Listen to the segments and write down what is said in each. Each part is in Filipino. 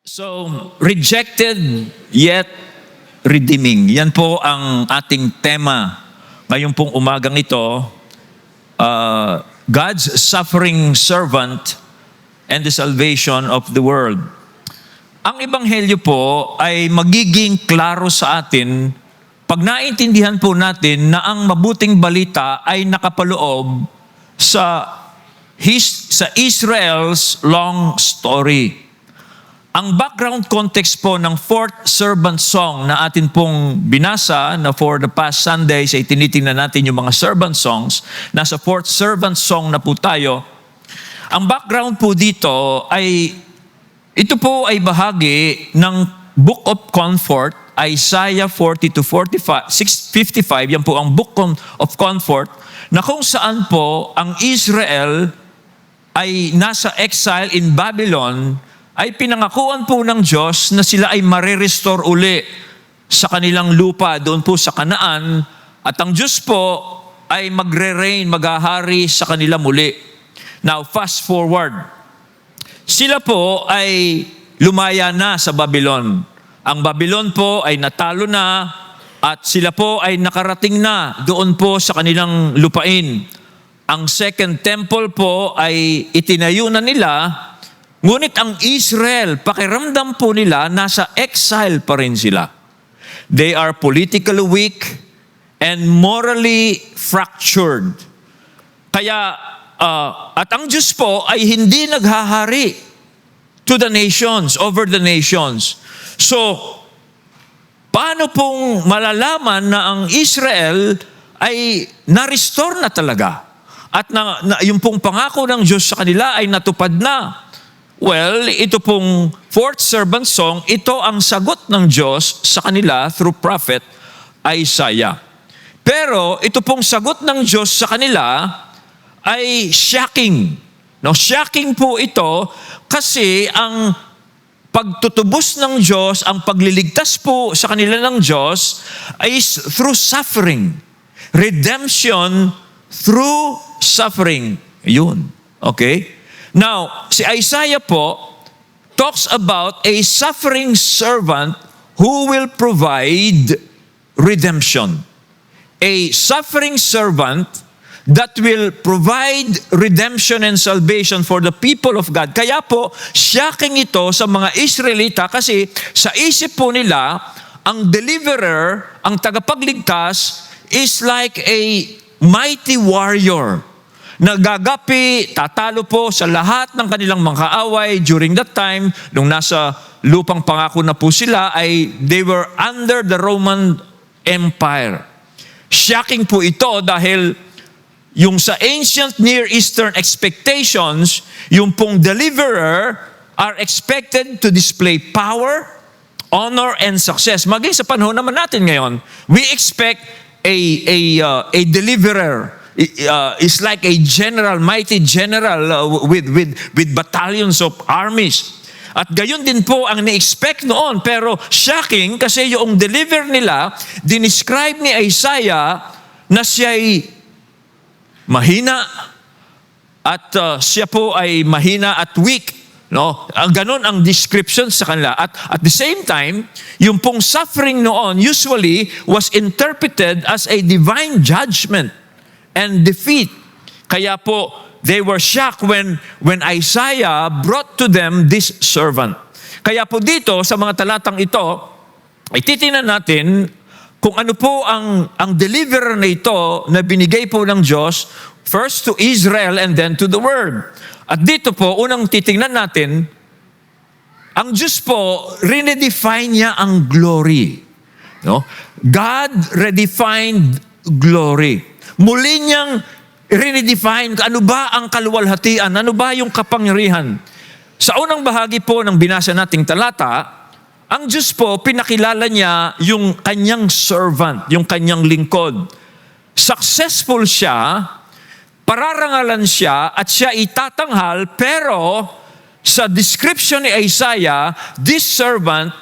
So, rejected yet redeeming. Yan po ang ating tema ngayong pong umagang ito. God's suffering servant and the salvation of the world. Ang ebanghelyo po ay magiging klaro sa atin pag naintindihan po natin na ang mabuting balita ay nakapaloob sa Israel's long story. Ang background context po ng fourth servant song na atin pong binasa na for the past Sundays ay tinitingnan natin yung mga servant songs. Nasa fourth servant song na po tayo. Ang background po dito ay, ito po ay bahagi ng Book of Comfort, Isaiah 40 to 55, 55, yan po ang Book of Comfort, na kung saan po ang Israel ay nasa exile in Babylon, ay pinangakuan po ng Diyos na sila ay marirestore uli sa kanilang lupa doon po sa Kanaan, at ang Diyos po ay magre-reign, maghahari sa kanila muli. Now, fast forward. Sila po ay lumaya na sa Babylon. Ang Babylon po ay natalo na at sila po ay nakarating na doon po sa kanilang lupain. Ang second temple po ay itinayo na nila. Ngunit ang Israel, pakiramdam po nila, nasa exile pa rin sila. They are politically weak and morally fractured. Kaya, at ang Diyos po ay hindi naghahari to the nations, over the nations. So, paano pong malalaman na ang Israel ay na-restore na talaga? At yung pong pangako ng Diyos sa kanila ay natupad na. Well, ito pong fourth servant song, ito ang sagot ng Diyos sa kanila through prophet Isaiah. Pero ito pong sagot ng Diyos sa kanila ay shocking. No, shocking po ito kasi ang pagtutubos ng Diyos, ang pagliligtas po sa kanila ng Diyos ay through suffering. Redemption through suffering. Yun. Okay? Now, si Isaiah po talks about a suffering servant who will provide redemption. A suffering servant that will provide redemption and salvation for the people of God. Kaya po, shocking ito sa mga Israelita kasi sa isip po nila, ang deliverer, ang tagapagligtas, is like a mighty warrior. Nagagapi, tatalo po sa lahat ng kanilang mga kaaway during that time, nung nasa lupang pangako na po sila, ay they were under the Roman Empire. Shocking po ito dahil yung sa ancient Near Eastern expectations, yung pong deliverer are expected to display power, honor, and success. Maging sa panahon naman natin ngayon, we expect a deliverer is like a general, mighty general with battalions of armies. At gayon din po ang ni-expect noon. Pero shocking kasi yung deliver nila, dinescribe ni Isaiah na siya'y mahina at siya po ay mahina at weak. No? Ganon ang description sa kanila. At the same time, yung pong suffering noon usually was interpreted as a divine judgment and defeat. Kaya po, they were shocked when Isaiah brought to them this servant. Kaya po dito, sa mga talatang ito, ay titingnan natin kung ano po ang deliverer na ito na binigay po ng Diyos, first to Israel and then to the world. At dito po, unang titingnan natin, ang Diyos po, redefine niya ang glory. No? God redefined glory. Muli niyang redefine ano ba ang kaluwalhatian, ano ba yung kapangyarihan. Sa unang bahagi po ng binasa nating talata, ang Diyos po, pinakilala niya yung kanyang servant, yung kanyang lingkod. Successful siya, pararangalan siya, at siya itatanghal, pero sa description ni Isaiah, this servant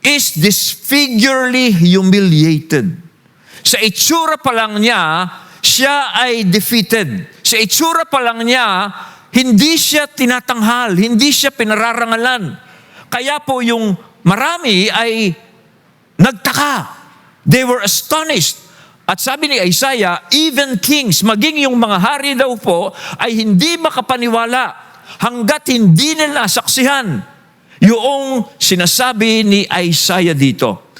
is disfigurely humiliated. Sa itsura pa lang niya, siya ay defeated. Sa itsura pa lang niya, hindi siya tinatanghal, hindi siya pinararangalan. Kaya po yung marami ay nagtaka. They were astonished. At sabi ni Isaiah, even kings, maging yung mga hari daw po, ay hindi makapaniwala hanggat hindi nila saksihan yung sinasabi ni Isaiah dito.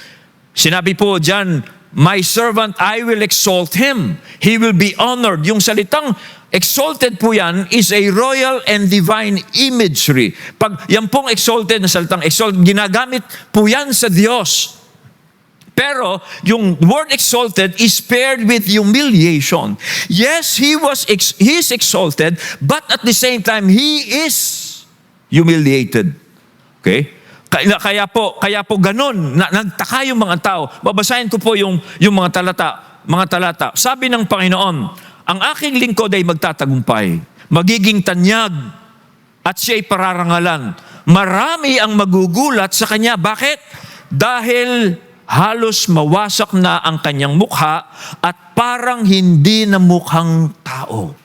Sinabi po dyan, my servant, I will exalt him. He will be honored. Yung salitang exalted po yan is a royal and divine imagery. Pag yan pong exalted na salitang exalted, ginagamit po yan sa Diyos. Pero yung word exalted is paired with humiliation. Yes, he is exalted, but at the same time, he is humiliated. Okay? Kaya po ganun, nagtaka yung mga tao. Babasahin ko po yung mga talata. Sabi ng Panginoon, ang aking lingkod ay magtatagumpay, magiging tanyag, at siya'y pararangalan. Marami ang magugulat sa kanya. Bakit? Dahil halos mawasak na ang kanyang mukha at parang hindi na mukhang tao.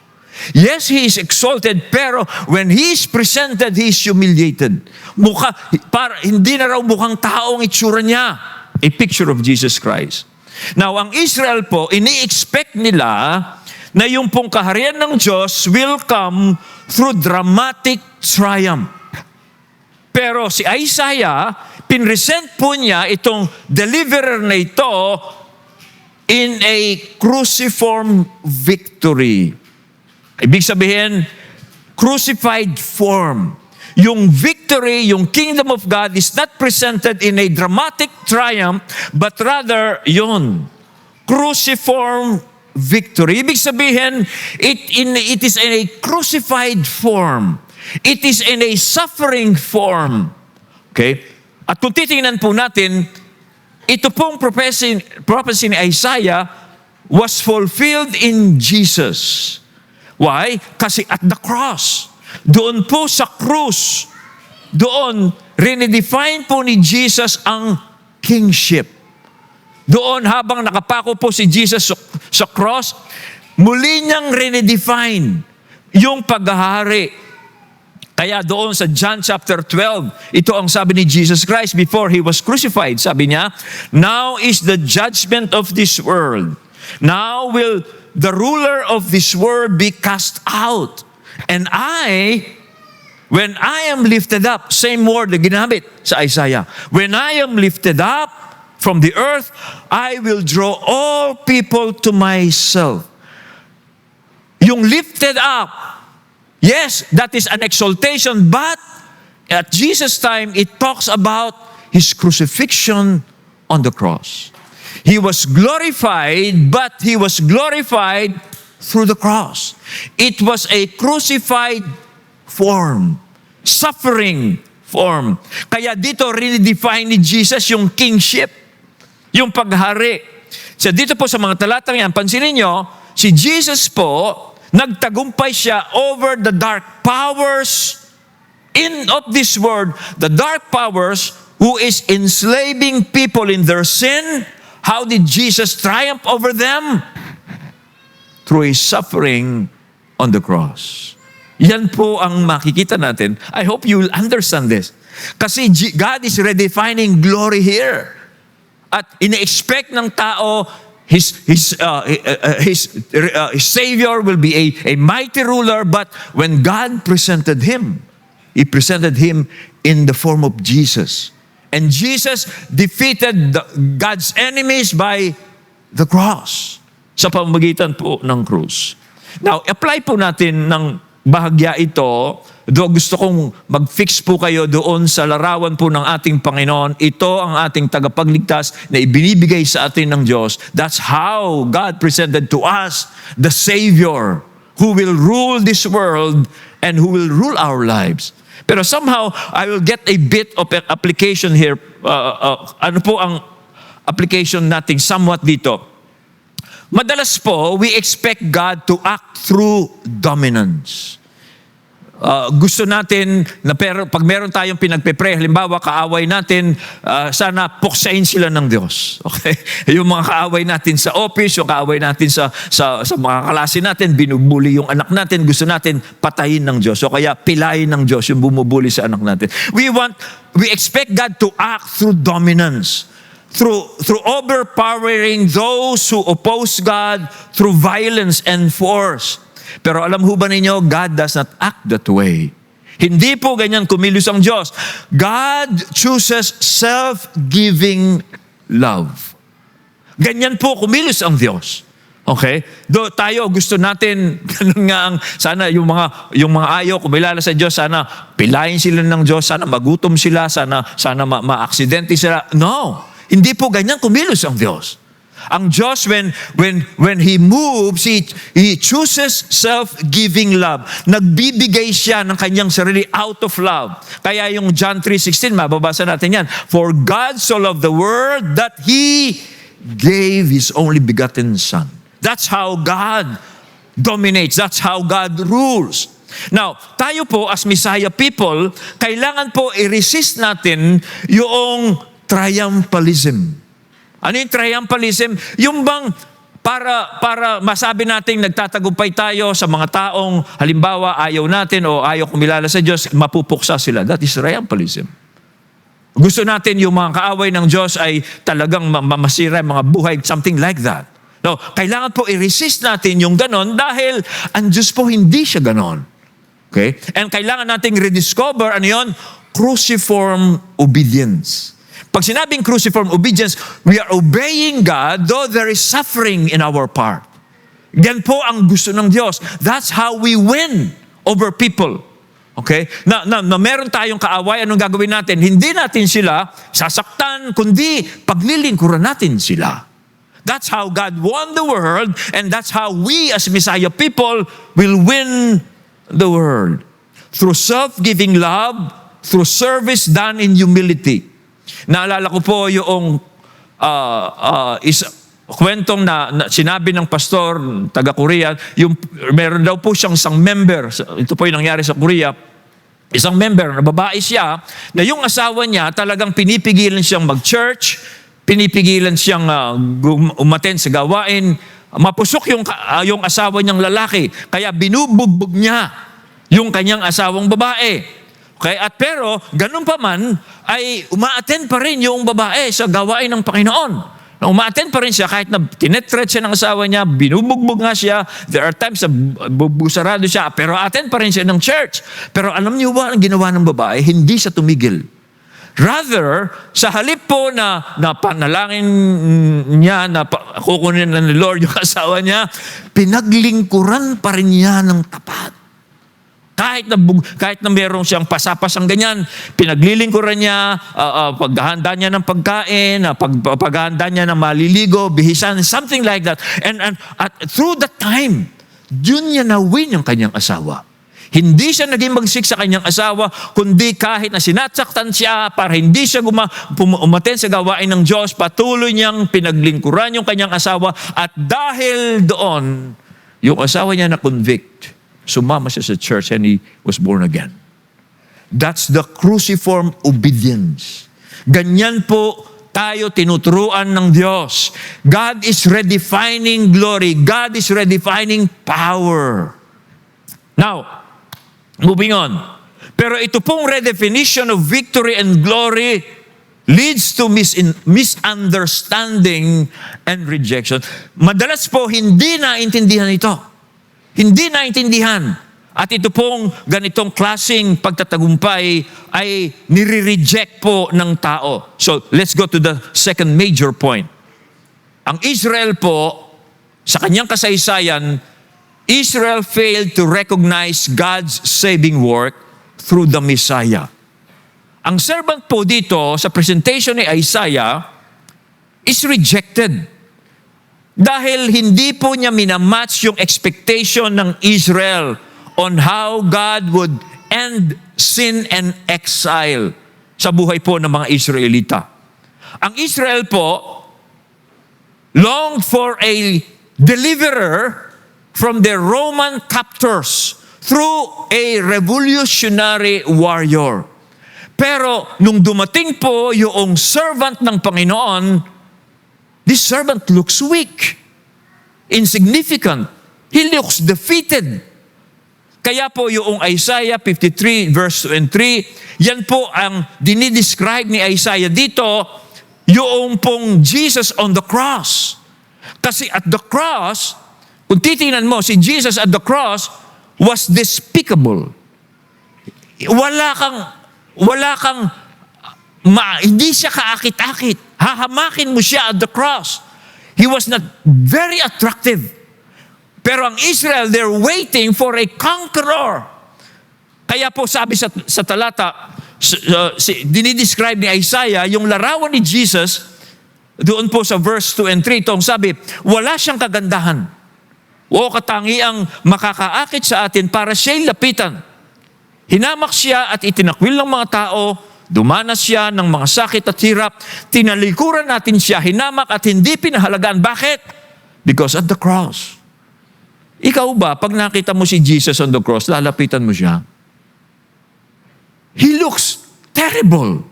Yes, he is exalted, pero when he is presented, he is humiliated. Hindi na raw mukhang tao ang itsura niya. A picture of Jesus Christ. Now, ang Israel po, ini-expect nila na yung pong kaharian ng Diyos will come through dramatic triumph. Pero si Isaiah, pinresent po niya itong deliverer na ito in a cruciform victory. Ibig sabihin, crucified form. Yung victory, yung kingdom of God is not presented in a dramatic triumph, but rather yun, cruciform victory. Ibig sabihin, it is in a crucified form. It is in a suffering form. Okay? At kung titingnan po natin, ito pong prophecy ni Isaiah was fulfilled in Jesus. Why? Kasi at the cross, doon po sa krus, doon redefine po ni Jesus ang kingship. Doon habang nakapako po si Jesus sa cross, muli niyang redefine yung paghahari. Kaya doon sa John chapter 12, ito ang sabi ni Jesus Christ before He was crucified. Sabi niya, now is the judgment of this world. Now will the ruler of this world be cast out. And when I am lifted up, same word na ginamit sa Isaiah, when I am lifted up from the earth, I will draw all people to myself. Yung lifted up, yes, that is an exaltation, but at Jesus' time, it talks about His crucifixion on the cross. He was glorified, but He was glorified through the cross. It was a crucified form, suffering form. Kaya dito, redefine ni Jesus yung kingship, yung paghari. So dito po sa mga talatang yan, pansinin nyo, si Jesus po, nagtagumpay siya over the dark powers of this world, the dark powers who is enslaving people in their sin. How did Jesus triumph over them? Through His suffering on the cross. Yan po ang makikita natin. I hope you'll understand this. Kasi God is redefining glory here. At ine-expect ng tao, His Savior will be a mighty ruler, but when God presented Him, He presented Him in the form of Jesus. And Jesus defeated God's enemies by the cross, sa pamamagitan po ng krus. Now, apply po natin ng bahagya ito, do gusto kong mag-fix po kayo doon sa larawan po ng ating Panginoon. Ito ang ating tagapagligtas na ibinibigay sa atin ng Diyos. That's how God presented to us the Savior who will rule this world and who will rule our lives. Pero somehow, I will get a bit of application here. Ano po ang application natin somewhat dito? Madalas po, we expect God to act through dominance. gusto natin na pero pag meron tayong pinagpe-pray, halimbawa kaaway natin, sana puksain sila ng Diyos. Okay? Yung mga kaaway natin sa office, yung kaaway natin sa mga kalase natin, binubuli yung anak natin, gusto natin patayin ng Diyos. O kaya pilayin ng Diyos yung bumubuli sa anak natin. We expect God to act through dominance, through overpowering those who oppose God, through violence and force. Pero alam ho ba ninyo, God does not act that way. Hindi po ganyan kumilos ang Diyos. God chooses self-giving love. Ganyan po kumilos ang Diyos. Okay? Tayo gusto natin, ganun nga ang, sana yung mga ayaw kumilala sa Diyos, sana pilayin sila ng Diyos, sana magutom sila, sana ma-aksidente sila. No! Hindi po ganyan kumilos ang Diyos. Ang Diyos, when He moves, He chooses self-giving love. Nagbibigay siya ng kanyang sarili out of love. Kaya yung John 3:16, mababasa natin yan. For God so loved the world that He gave His only begotten Son. That's how God dominates. That's how God rules. Now, tayo po as Messiah people, kailangan po i-resist natin yung triumphalism. Ano yung triumphalism? Yung bang para masabi nating nagtatagumpay tayo sa mga taong halimbawa ayaw natin o ayaw kumilala sa Diyos, mapupuksa sila. That is triumphalism. Gusto natin yung mga kaaway ng Diyos ay talagang mamasira mga buhay, something like that. No, kailangan po i-resist natin yung ganon dahil ang Diyos po hindi siya ganon. Okay? And kailangan nating rediscover, ano yun? Cruciform obedience. Pag sinabing cruciform obedience, we are obeying God though there is suffering in our part. Yan po ang gusto ng Diyos. That's how we win over people. Okay? Na meron tayong kaaway, anong gagawin natin? Hindi natin sila sasaktan, kundi paglilingkuran natin sila. That's how God won the world, and that's how we as Messiah people will win the world. Through self-giving love, through service done in humility. Naalala ko po yung kwentong na sinabi ng pastor, taga-Korea, meron daw po siyang isang member, ito po yung nangyari sa Korea, isang member, na babae siya, na yung asawa niya talagang pinipigilan siyang mag-church, pinipigilan siyang umattend sa gawain, mapusok yung asawa niyang lalaki, kaya binubugbog niya yung kanyang asawang babae. Okay? At pero, ganun pa man, ay umaattend pa rin yung babae sa gawain ng Panginoon. Umaattend pa rin siya kahit na tinetret siya ng asawa niya, binubugbog nga siya, there are times na busarado siya, pero attend pa rin siya ng church. Pero alam niyo ba ang ginawa ng babae? Hindi siya tumigil. Rather, sa halip po na panalangin niya, na kukunin ng Lord yung asawa niya, pinaglingkuran pa rin niya ng tapat. Kahit na meron siyang pasapasang ganyan, pinaglilingkuran niya, paghahanda niya ng pagkain, paghahanda niya ng maliligo, bihisan, something like that. And through that time, yun niya na-win yung kanyang asawa. Hindi siya naging magsik sa kanyang asawa, kundi kahit na sinatsaktan siya para hindi siya umaten sa gawain ng Diyos, patuloy niyang pinaglingkuran yung kanyang asawa, at dahil doon, yung asawa niya na-convict. Sumama siya sa church and he was born again. That's the cruciform obedience. Ganyan po tayo tinuturuan ng Diyos. God is redefining glory. God is redefining power. Now, moving on. Pero ito pong redefinition of victory and glory leads to misunderstanding and rejection. Madalas po hindi naintindihan ito. Hindi naintindihan. At ito pong ganitong klaseng pagtatagumpay ay nire-reject po ng tao. So, let's go to the second major point. Ang Israel po, sa kanyang kasaysayan, Israel failed to recognize God's saving work through the Messiah. Ang servant po dito, sa presentation ni Isaiah, is rejected. Dahil hindi po niya minamatch yung expectation ng Israel on how God would end sin and exile sa buhay po ng mga Israelita. Ang Israel po longed for a deliverer from their Roman captors through a revolutionary warrior. Pero nung dumating po yung servant ng Panginoon, this servant looks weak, insignificant. He looks defeated. Kaya po yung Isaiah 53 verse 2 and 3, yan po ang dinidescribe ni Isaiah dito, yung pong Jesus on the cross. Kasi at the cross, kung titingnan mo, si Jesus at the cross was despicable. Hindi siya kaakit-akit. Hahamakin mo siya at the cross. He was not very attractive. Pero ang Israel, they're waiting for a conqueror. Kaya po sabi sa talata, dinidescribe ni Isaiah, yung larawan ni Jesus, doon po sa verse 2 and 3, itong sabi, wala siyang kagandahan. O katangiang makakaakit sa atin para siya'y lapitan. Hinamak siya at itinakwil ng mga tao, dumanas siya ng mga sakit at hirap, tinalikuran natin siya, hinamak at hindi pinahalagaan. Bakit? Because at the cross. Ikaw ba, pag nakita mo si Jesus on the cross, lalapitan mo siya? He looks terrible.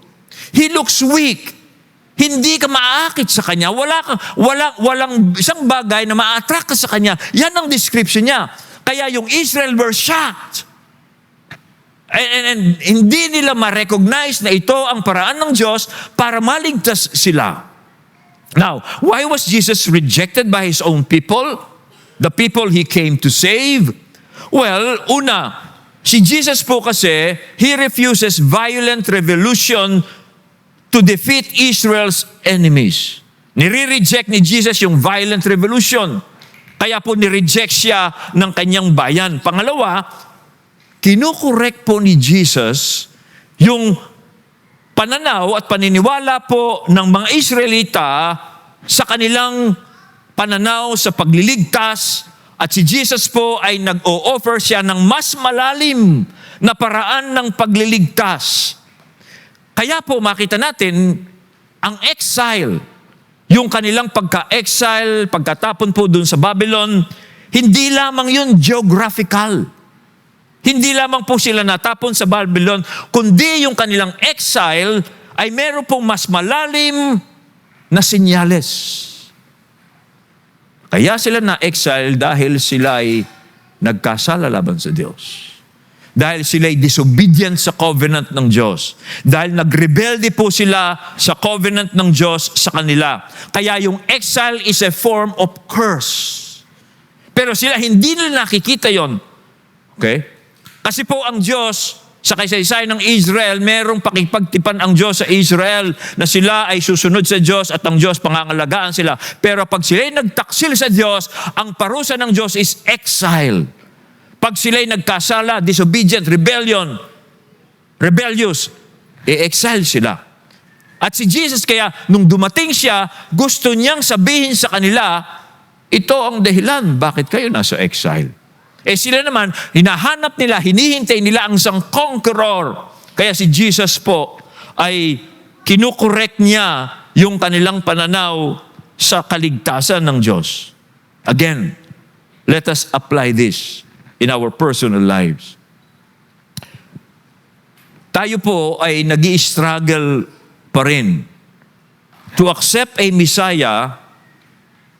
He looks weak. Hindi ka maaakit sa kanya. Walang isang bagay na ma-attract ka sa kanya. Yan ang description niya. Kaya yung Israel were shocked. And hindi nila ma-recognize na ito ang paraan ng Diyos para maligtas sila. Now, why was Jesus rejected by His own people? The people He came to save? Well, una, si Jesus po kasi, He refuses violent revolution to defeat Israel's enemies. Nire-reject ni Jesus yung violent revolution. Kaya po nireject siya ng kanyang bayan. Pangalawa, kinukorek po ni Jesus yung pananaw at paniniwala po ng mga Israelita sa kanilang pananaw sa pagliligtas, at si Jesus po ay nag-o-offer siya ng mas malalim na paraan ng pagliligtas. Kaya po makita natin ang exile, yung kanilang pagka-exile, pagkatapon po dun sa Babylon, hindi lamang yun geographical. Hindi lamang po sila natapon sa Babylon, kundi yung kanilang exile ay meron pong mas malalim na senyales. Kaya sila na-exile dahil sila ay nagkasala laban sa Diyos. Dahil sila ay disobedient sa covenant ng Diyos. Dahil nagrebelde po sila sa covenant ng Diyos sa kanila. Kaya yung exile is a form of curse. Pero sila hindi nila nakikita yon. Okay? Kasi po ang Diyos, sa kasaysayan ng Israel, merong pakipagtipan ang Diyos sa Israel na sila ay susunod sa Diyos at ang Diyos pangangalagaan sila. Pero pag sila ay nagtaksil sa Diyos, ang parusa ng Diyos is exile. Pag sila'y nagkasala, disobedient, rebellious, i-exile sila. At si Jesus kaya, nung dumating siya, gusto niyang sabihin sa kanila, ito ang dahilan, bakit kayo nasa exile? Sila naman, hinahanap nila, hinihintay nila ang isang conqueror. Kaya si Jesus po ay kinukorek niya yung kanilang pananaw sa kaligtasan ng Diyos. Again, let us apply this in our personal lives. Tayo po ay nag-i-struggle pa rin to accept a Messiah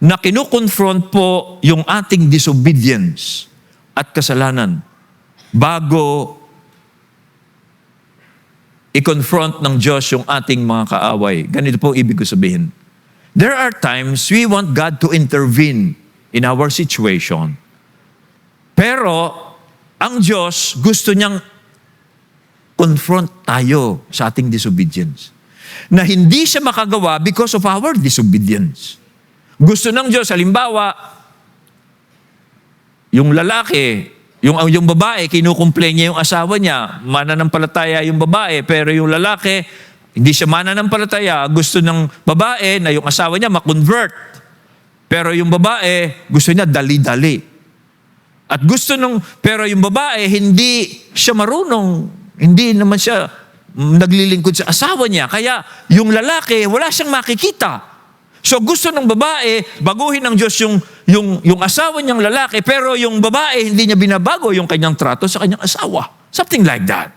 na kinukonfront po yung ating disobedience at kasalanan bago i-confront ng Diyos yung ating mga kaaway. Ganito po ibig ko sabihin. There are times we want God to intervene in our situation. Pero ang Diyos gusto niyang confront tayo sa ating disobedience. Na hindi siya makagawa because of our disobedience. Gusto ng Diyos, halimbawa, yung lalaki, yung babae, kinukomplain niya yung asawa niya, mananampalataya yung babae, pero yung lalaki, hindi siya mananampalataya, gusto ng babae na yung asawa niya makonvert. Pero yung babae, gusto niya dali-dali. At pero yung babae, hindi siya marunong, hindi naman siya naglilingkod sa asawa niya. Kaya yung lalaki, wala siyang makikita. So gusto ng babae, baguhin ng Diyos yung asawa niyang lalaki, pero yung babae, hindi niya binabago yung kanyang trato sa kanyang asawa. Something like that.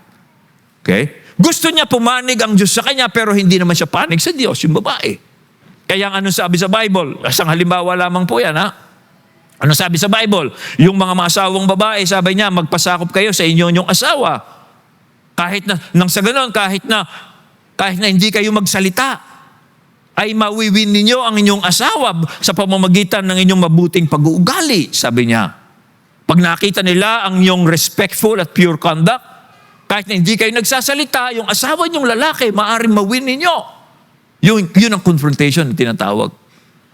Okay? Gusto niya pumanig ang Diyos sa kanya, pero hindi naman siya panig sa Diyos, yung babae. Kaya anong sabi sa Bible? Isang halimbawa lamang po yan, ha? Ano sabi sa Bible? Yung mga maasawang babae, sabi niya, magpasakop kayo sa inyong asawa. Kahit na, nang sa ganon, kahit na hindi kayo magsalita, ay mawiwin ninyo ang inyong asawa sa pamamagitan ng inyong mabuting pag-uugali, sabi niya. Pag nakita nila ang inyong respectful at pure conduct, kahit na hindi kayo nagsasalita, yung asawa niyong lalaki, maaaring mawin ninyo. Yun ang confrontation na tinatawag.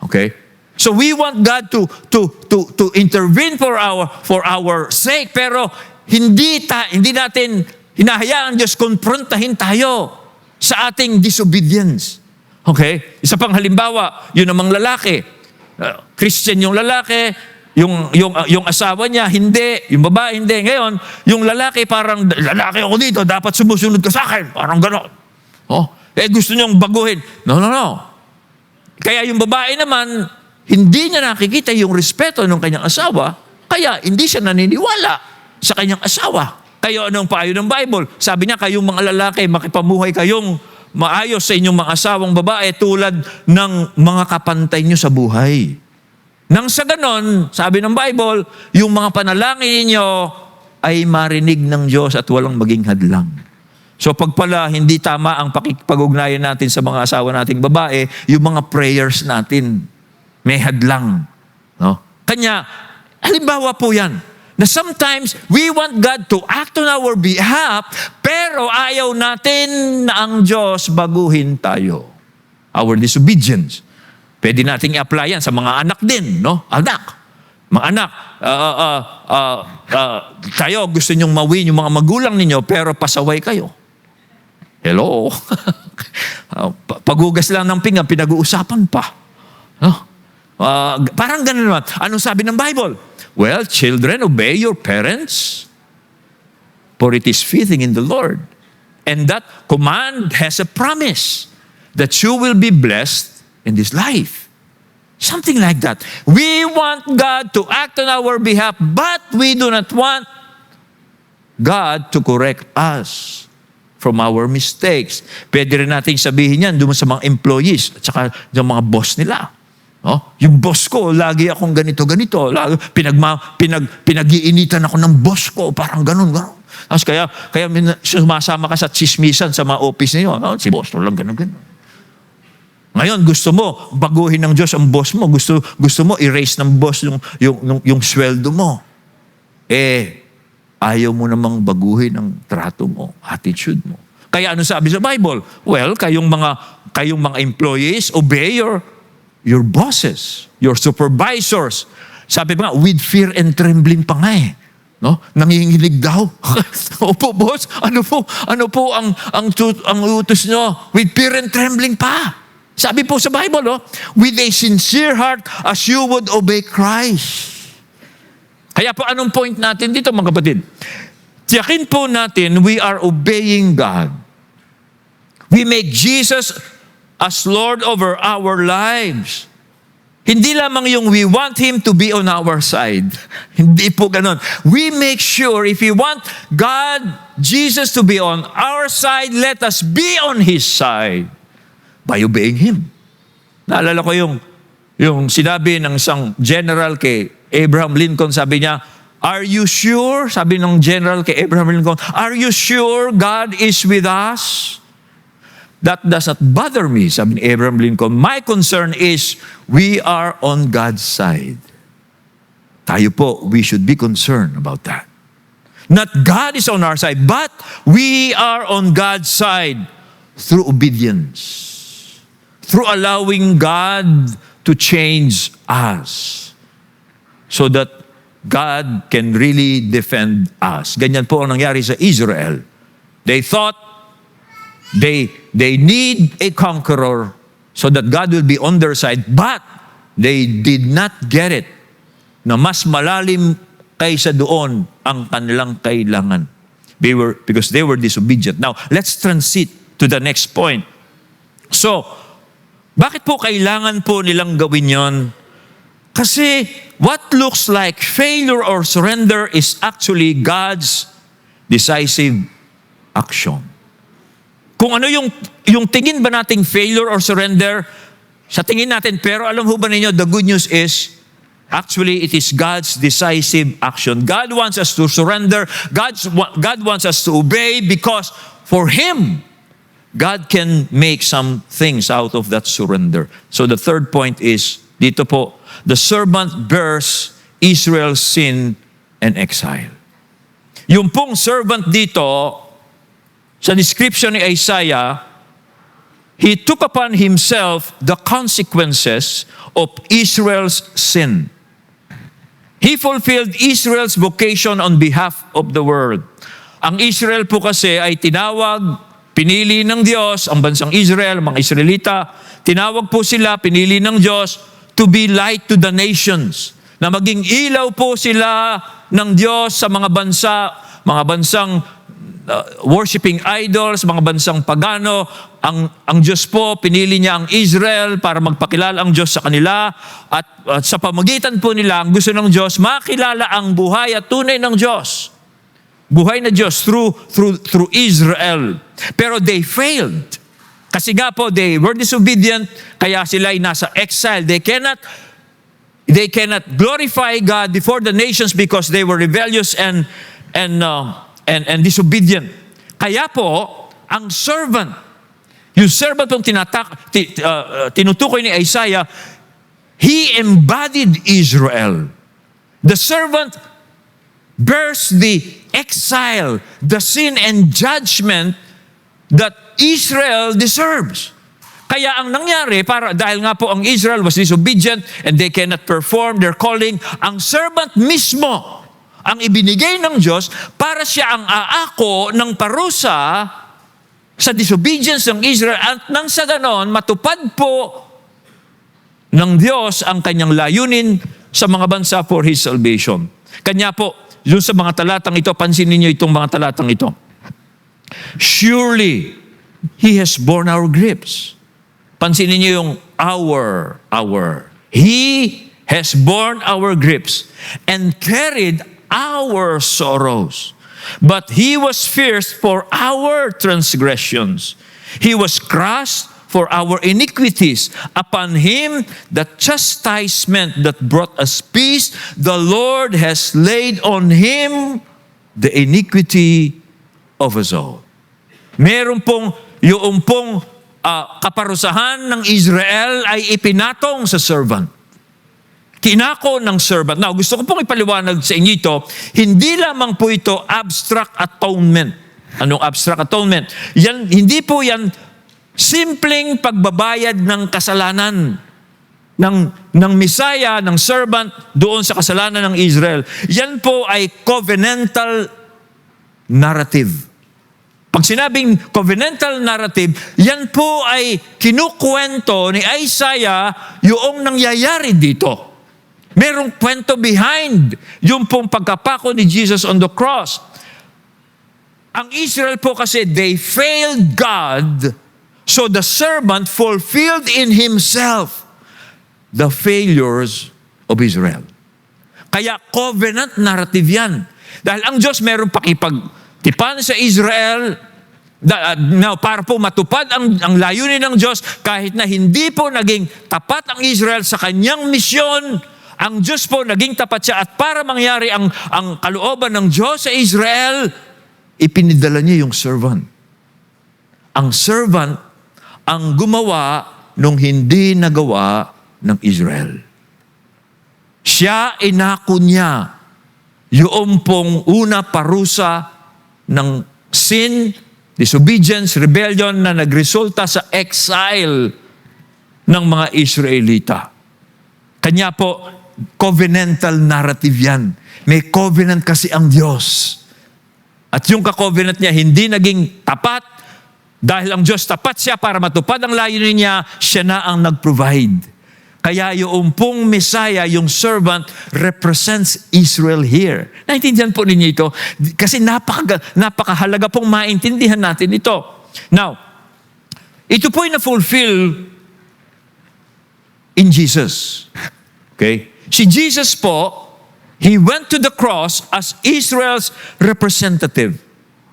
Okay? So we want God to intervene for our sake, pero hindi natin hinahayaan Diyos konfrontahin tayo sa ating disobedience. Okay? Isa pang halimbawa, yun namang lalaki. Christian yung lalaki, yung asawa niya, hindi. Yung babae, hindi. Ngayon, yung lalaki parang, lalaki ako dito, dapat sumusunod ka sa akin. Parang gano'n. Gusto niyong baguhin. No. Kaya yung babae naman, hindi niya nakikita yung respeto ng kanyang asawa, kaya hindi siya naniniwala sa kanyang asawa. Kaya anong payo ng Bible? Sabi niya, kayong mga lalaki, makipamuhay kayong maayos sa inyong mga asawang babae tulad ng mga kapantay nyo sa buhay. Nang sa ganon, sabi ng Bible, yung mga panalangin ninyo ay marinig ng Diyos at walang maging hadlang. So pag pala hindi tama ang pakikipag-ugnayan natin sa mga asawa nating babae, yung mga prayers natin may hadlang. No? Kanya, halimbawa po yan, na sometimes we want God to act on our behalf, pero ayaw natin na ang Diyos baguhin tayo. Our disobedience. Pwede nating i-apply yan sa mga anak din, no? Anak. Mga anak, kayo gusto nyong mawin yung mga magulang ninyo, pero pasaway kayo. Hello? Paghugas lang ng pinggan, pinag-uusapan pa. No? Parang ganun naman. Anong sabi ng Bible? Well, children, obey your parents, for it is fitting in the Lord. And that command has a promise that you will be blessed in this life. Something like that. We want God to act on our behalf, but we do not want God to correct us from our mistakes. Pwede rin natin sabihin yan doon sa mga employees at saka yung mga boss nila. Yung boss ko, lagi akong ganito. Pinag-iinitan ako ng boss ko, parang ganun. Tapos kaya sumasama ka sa chismisan sa mga office niyo. Si boss ko lang, ganun. Ngayon, gusto mo, baguhin ng Diyos ang boss mo. Gusto mo, erase ng boss yung sweldo mo. Ayaw mo namang baguhin ang trato mo, attitude mo. Kaya ano sabi sa Bible? Well, kayong mga employees, obey your bosses, your supervisors. Sabi pa nga, with fear and trembling pa nga eh. No? Nanginginig daw. Opo, boss. Ano po ang utos nyo? With fear and trembling pa. Sabi po sa Bible, with a sincere heart as you would obey Christ. Kaya po anong point natin dito, mga kapatid? Tiyakin po natin, we are obeying God. We make Jesus as Lord over our lives. Hindi lamang yung we want Him to be on our side. Hindi po ganon. We make sure if we want God, Jesus to be on our side, let us be on His side by obeying Him. Naalala ko yung sinabi ng isang general kay Abraham Lincoln, sabi niya, are you sure? Sabi ng general kay Abraham Lincoln, are you sure God is with us? That does not bother me, sabi ni Abraham Lincoln. My concern is, we are on God's side. Tayo po, we should be concerned about that. Not God is on our side, but we are on God's side through obedience. Through allowing God to change us. So that God can really defend us. Ganyan po ang nangyari sa Israel. They thought they need a conqueror so that God will be on their side, but they did not get it na mas malalim kaysa doon ang kanilang kailangan. Because they were disobedient. Now, let's transit to the next point. So, Bakit po kailangan po nilang gawin yon? Kasi what looks like failure or surrender is actually God's decisive action. Kung ano yung tingin ba nating failure or surrender, sa tingin natin, pero alam ho ba ninyo, the good news is, actually, it is God's decisive action. God wants us to surrender. God wants us to obey because for Him, God can make some things out of that surrender. So the third point is, dito po, the servant bears Israel's sin and exile. Yung pong servant dito, sa description ni Isaiah, he took upon himself the consequences of Israel's sin. He fulfilled Israel's vocation on behalf of the world. Ang Israel po kasi ay tinawag, pinili ng Diyos, ang bansang Israel, mga Israelita, tinawag po sila, pinili ng Diyos to be light to the nations. Na maging ilaw po sila ng Diyos sa mga bansang worshiping idols, mga bansang pagano. Ang Diyos po, pinili niya ang Israel para magpakilala ang Diyos sa kanila. At sa pamagitan po nila, ang gusto ng Diyos, makilala ang buhay at tunay ng Diyos. Buhay na Diyos through Israel. Pero they failed. Kasi nga po, they were disobedient, kaya sila ay nasa exile. They cannot glorify God before the nations because they were rebellious and disobedient. Kaya po, ang servant, yung servant pong tinutukoy ni Isaiah, he embodied Israel. The servant bears the exile, the sin and judgment that Israel deserves. Kaya ang nangyari, dahil nga po ang Israel was disobedient and they cannot perform their calling, ang servant mismo ang ibinigay ng Diyos para siya ang aako ng parusa sa disobedience ng Israel at nang sa ganon, matupad po ng Diyos ang kanyang layunin sa mga bansa for His salvation. Kanya po, yun sa mga talatang ito, pansinin niyo itong mga talatang ito. Surely, He has borne our griefs. Pansinin niyo yung our. He has borne our griefs and carried our sorrows. But He was pierced for our transgressions. He was crushed for our iniquities. Upon Him the chastisement that brought us peace, the Lord has laid on Him the iniquity of us all. Meron pong yung pong kaparusahan ng Israel ay ipinatong sa servant. Kinako ng servant. Now, gusto ko pong ipaliwanag sa inyo ito, hindi lamang po ito abstract atonement. Anong abstract atonement? Hindi po yan simpleng pagbabayad ng kasalanan ng Messiah, ng servant, doon sa kasalanan ng Israel. Yan po ay covenantal narrative. Pag sinabing covenantal narrative, yan po ay kinukwento ni Isaiah yung nangyayari dito. Merong kwento behind yung pong pagkapako ni Jesus on the cross. Ang Israel po kasi, they failed God, so the servant fulfilled in himself the failures of Israel. Kaya covenant narrative yan. Dahil ang Diyos merong pakipagtipan sa Israel, para po matupad ang layunin ng Diyos, kahit na hindi po naging tapat ang Israel sa kanyang misyon, ang Diyos po naging tapat siya, at para mangyari ang kalooban ng Diyos sa Israel, ipinidala niya yung servant. Ang servant ang gumawa nung hindi nagawa ng Israel. Siya inako niya yung pong una parusa ng sin, disobedience, rebellion na nagresulta sa exile ng mga Israelita. Kanya po, covenantal narrative yan. May covenant kasi ang Diyos. At yung ka-covenant niya hindi naging tapat dahil ang Diyos tapat siya para matupad ang layunin niya, siya na ang nag-provide. Kaya yung pong Messiah, yung servant, represents Israel here. Naintindihan po ninyo ito? Kasi napakahalaga pong maintindihan natin ito. Now, ito po'y na-fulfill in Jesus. Okay? Si Jesus po, He went to the cross as Israel's representative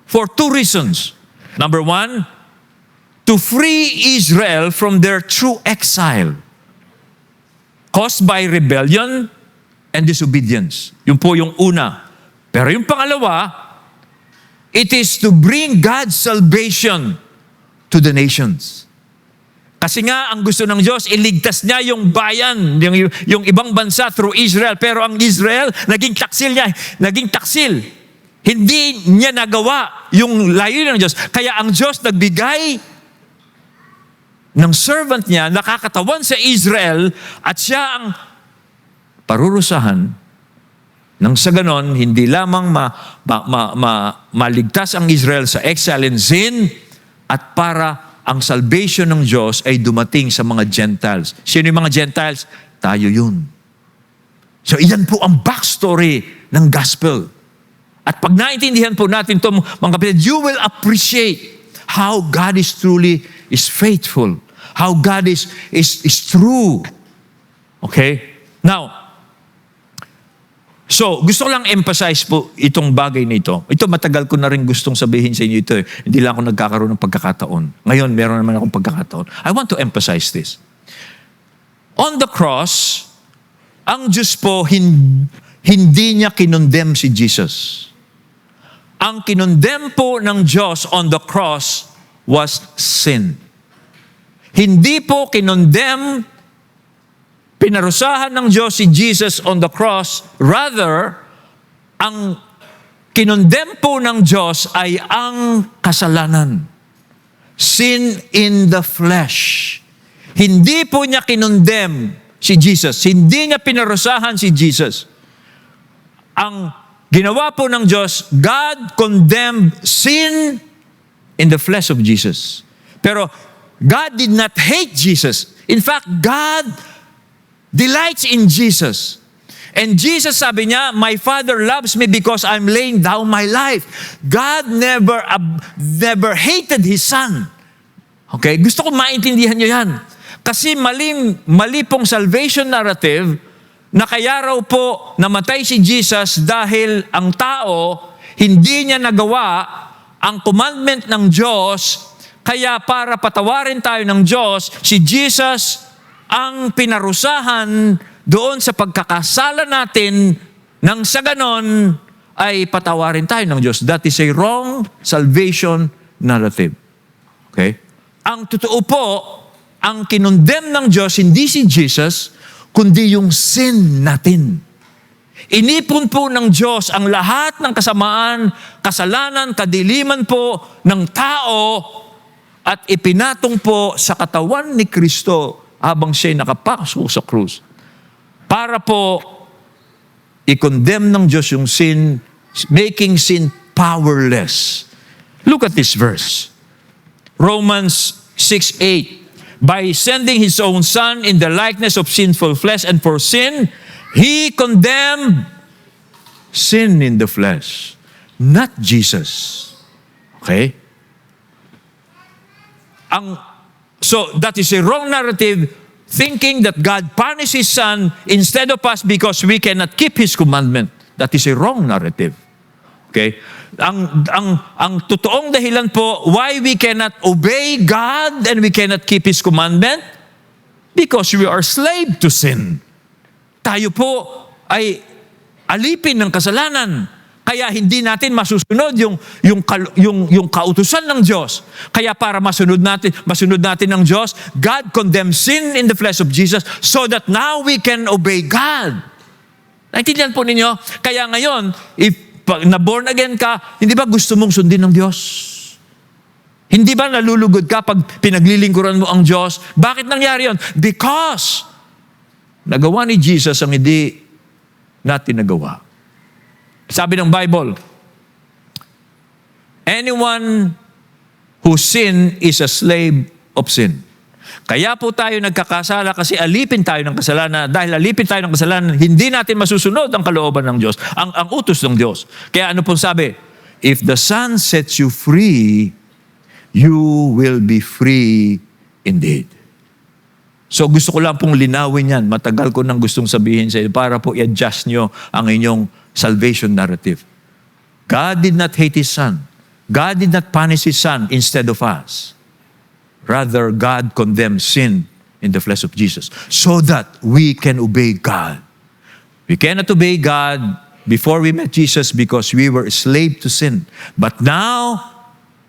for two reasons. Number one, to free Israel from their true exile caused by rebellion and disobedience. Yun po yung una. Pero yung pangalawa, it is to bring God's salvation to the nations. Kasi nga, ang gusto ng Diyos, iligtas niya yung bayan, yung ibang bansa through Israel. Pero ang Israel, naging taksil. Hindi niya nagawa yung layunin ng Diyos. Kaya ang Diyos nagbigay ng servant niya, nakakatawan sa Israel, at siya ang parurusahan nang sa ganon, hindi lamang maligtas ang Israel sa exile and sin, at para ang salvation ng Diyos ay dumating sa mga Gentiles. Sino yung mga Gentiles? Tayo yun. So, iyan po ang backstory ng gospel. At pag naintindihan po natin ito, mga kapatid, you will appreciate how God is truly faithful. How God is true. Okay? Now, so, gusto ko lang emphasize po itong bagay na ito. Ito, matagal ko na rin gustong sabihin sa inyo ito. Hindi lang ako nagkakaroon ng pagkakataon. Ngayon, meron naman akong pagkakataon. I want to emphasize this. On the cross, ang Diyos po, hindi niya kinondem si Jesus. Ang kinondem po ng Diyos on the cross was sin. Hindi po kinondem, pinarusahan ng Diyos si Jesus on the cross. Rather, ang kinondem po ng Diyos ay ang kasalanan. Sin in the flesh. Hindi po niya kinondem si Jesus. Hindi niya pinarusahan si Jesus. Ang ginawa po ng Diyos, God condemned sin in the flesh of Jesus. Pero God did not hate Jesus. In fact, God delights in Jesus. And Jesus, sabi niya, my Father loves me because I'm laying down my life. God never hated His Son. Okay? Gusto ko maintindihan niyo yan. Kasi mali pong salvation narrative na kaya raw po namatay si Jesus dahil ang tao hindi niya nagawa ang commandment ng Diyos, kaya para patawarin tayo ng Diyos, si Jesus ang pinarusahan doon sa pagkakasala natin, nang sa ganon ay patawarin tayo ng Diyos. That is a wrong salvation narrative. Okay? Ang totoo po, ang kinondem ng Diyos, hindi si Jesus, kundi yung sin natin. Inipon po ng Diyos ang lahat ng kasamaan, kasalanan, kadiliman po ng tao at ipinatong po sa katawan ni Kristo habang siya'y nakapako sa krus. Para po i-condemn ng Diyos yung sin, making sin powerless. Look at this verse. Romans 6:8. By sending His own Son in the likeness of sinful flesh, and for sin, He condemned sin in the flesh, not Jesus. Okay? So that is a wrong narrative, thinking that God punished His Son instead of us because we cannot keep His commandment. That is a wrong narrative. Okay? Ang totoong dahilan po why we cannot obey God and we cannot keep His commandment, because we are slave to sin. Tayo po ay alipin ng kasalanan. Kaya hindi natin masusunod yung kautusan ng Diyos. Kaya para masunod natin ng Diyos, God condemned sin in the flesh of Jesus so that now we can obey God. Naintindihan po ninyo? Kaya ngayon, if na-born again ka, hindi ba gusto mong sundin ng Diyos? Hindi ba nalulugod ka pag pinaglilingkuran mo ang Diyos? Bakit nangyari yun? Because nagawa ni Jesus ang hindi natin nagawa. Sabi ng Bible, anyone who sin is a slave of sin. Kaya po tayo nagkakasala kasi alipin tayo ng kasalanan. Dahil alipin tayo ng kasalanan, hindi natin masusunod ang kalooban ng Diyos, ang utos ng Diyos. Kaya ano pong sabi? If the Son sets you free, you will be free indeed. So gusto ko lang pong linawin yan. Matagal ko nang gustong sabihin sa inyo para po i-adjust nyo ang inyong salvation narrative. God did not hate His Son. God did not punish His Son instead of us. Rather, God condemned sin in the flesh of Jesus so that we can obey God. We cannot obey God before we met Jesus because we were a slave to sin. But now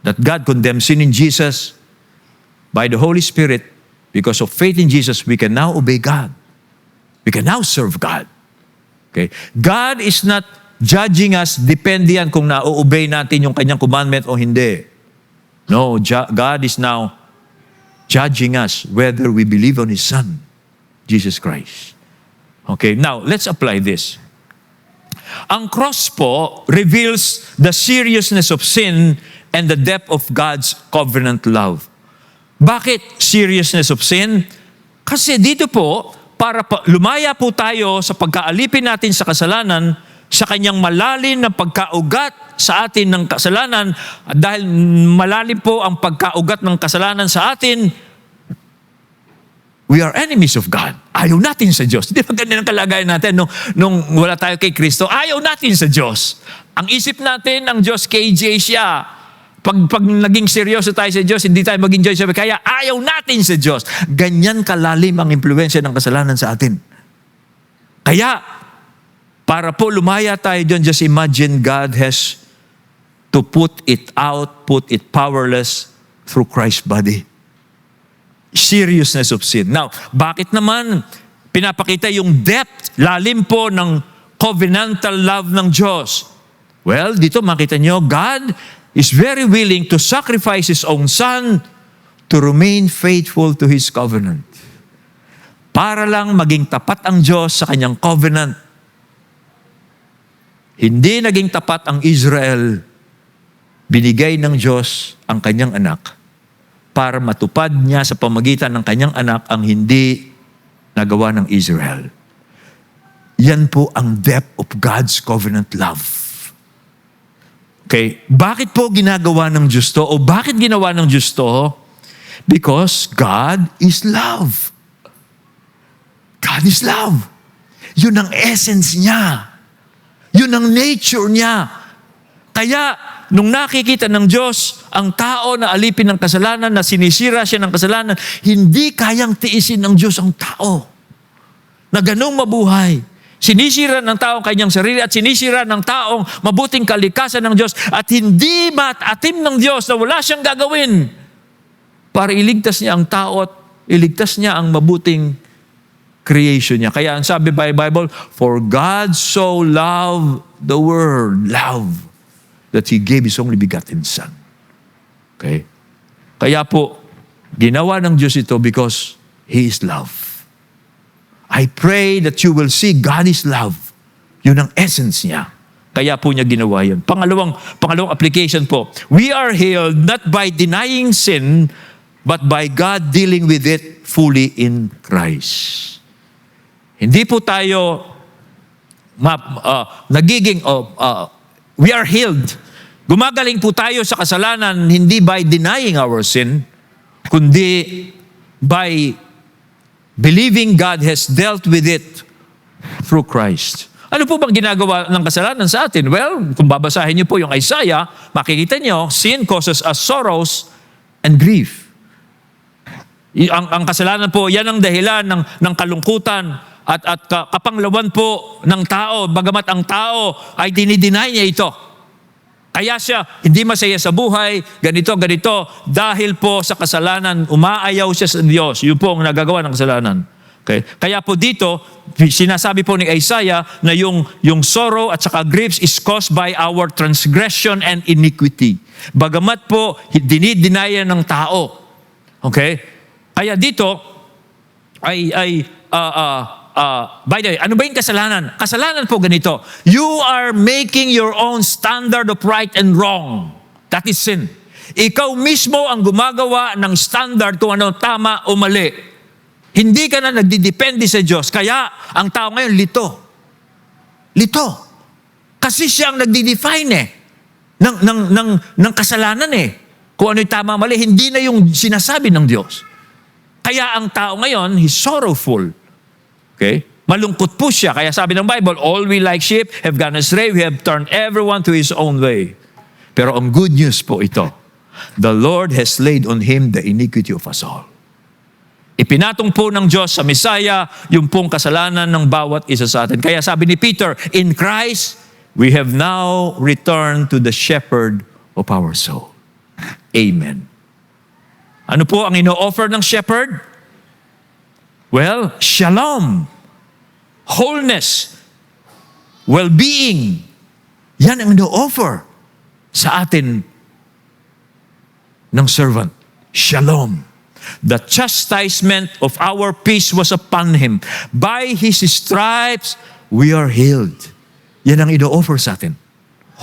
that God condemned sin in Jesus, by the Holy Spirit, because of faith in Jesus, we can now obey God. We can now serve God. Okay? God is not judging us depende yan kung na-obey natin yung kanyang commandment o hindi. No, God is now judging us whether we believe on His Son, Jesus Christ. Okay, now let's apply this. Ang cross po reveals the seriousness of sin and the depth of God's covenant love. Bakit seriousness of sin? Kasi dito po, para lumaya po tayo sa pagkaalipin natin sa kasalanan, sa kanyang malalim na pagkaugat sa atin ng kasalanan, at dahil malalim po ang pagkaugat ng kasalanan sa atin, we are enemies of God. Ayaw natin sa Diyos. Di ba ganyan ang kalagayan natin nung wala tayo kay Kristo? Ayaw natin sa Diyos. Ang isip natin, ang Diyos KJ siya. Pag naging seryoso tayo sa Diyos, hindi tayo maging Diyos. Kaya ayaw natin sa Diyos. Ganyan kalalim ang impluensya ng kasalanan sa atin. Kaya, para po lumaya tayo dyan, just imagine God has to put it out, put it powerless through Christ's body. Seriousness of sin. Now, bakit naman pinapakita yung depth, lalim po ng covenantal love ng Diyos? Well, dito makita nyo, God is very willing to sacrifice His own Son to remain faithful to His covenant. Para lang maging tapat ang Diyos sa kanyang covenant. Hindi naging tapat ang Israel. Binigay ng Diyos ang kanyang anak para matupad niya sa pamagitan ng kanyang anak ang hindi nagawa ng Israel. Yan po ang depth of God's covenant love. Okay, bakit po ginagawa ng Diyos to? O bakit ginawa ng Diyos to? Because God is love. God is love. Yun ang essence niya. Yun ang nature niya. Kaya, nung nakikita ng Diyos, ang tao na alipin ng kasalanan, na sinisira siya ng kasalanan, hindi kayang tiisin ng Diyos ang tao. Na ganung mabuhay. Sinisira ng tao ang kanyang sarili at sinisira ng taong mabuting kalikasan ng Diyos at hindi matatim ng Diyos na wala siyang gagawin para iligtas niya ang tao at iligtas niya ang mabuting creation niya. Kaya ang sabi by Bible, for God so loved the world, love, that He gave His only begotten Son. Okay? Kaya po, ginawa ng Diyos ito because He is love. I pray that you will see God is love. Yun ang essence niya. Kaya po niya ginawa yun. Pangalawang application po, we are healed not by denying sin, but by God dealing with it fully in Christ. Hindi po tayo we are healed. Gumagaling po tayo sa kasalanan hindi by denying our sin, kundi by believing God has dealt with it through Christ. Ano po bang ginagawa ng kasalanan sa atin? Well, kung babasahin niyo po yung Isaiah, makikita niyo, sin causes us sorrows and grief. Ang kasalanan po, yan ang dahilan ng kalungkutan at kapanglawan po ng tao, bagamat ang tao ay dinideny niya ito. Kaya siya hindi masaya sa buhay, ganito, dahil po sa kasalanan, umaayaw siya sa Diyos. Yun po ang nagagawa ng kasalanan. Okay? Kaya po dito, sinasabi po ni Isaiah na yung sorrow at saka griefs is caused by our transgression and iniquity. Bagamat po, dinidinayan ng tao. Okay? Kaya dito, by the way, ano ba yung kasalanan? Kasalanan po ganito. You are making your own standard of right and wrong. That is sin. Ikaw mismo ang gumagawa ng standard kung ano tama o mali. Hindi ka na nagdidepende sa Diyos. Kaya, ang tao ngayon, lito. Lito. Kasi siya ang nagdi-define ng kasalanan eh. Kung ano yung tama mali, hindi na yung sinasabi ng Diyos. Kaya ang tao ngayon, he's sorrowful. Okay? Malungkot po siya. Kaya sabi ng Bible, all we like sheep have gone astray, we have turned everyone to his own way. Pero ang good news po ito, the Lord has laid on him the iniquity of us all. Ipinatong po ng Diyos sa Messiah yung pong kasalanan ng bawat isa sa atin. Kaya sabi ni Peter, in Christ, we have now returned to the shepherd of our soul. Amen. Ano po ang ino-offer ng shepherd? Well, shalom, wholeness, well-being. Yan ang ino-offer sa atin ng servant. Shalom. The chastisement of our peace was upon him. By his stripes, we are healed. Yan ang ino-offer sa atin.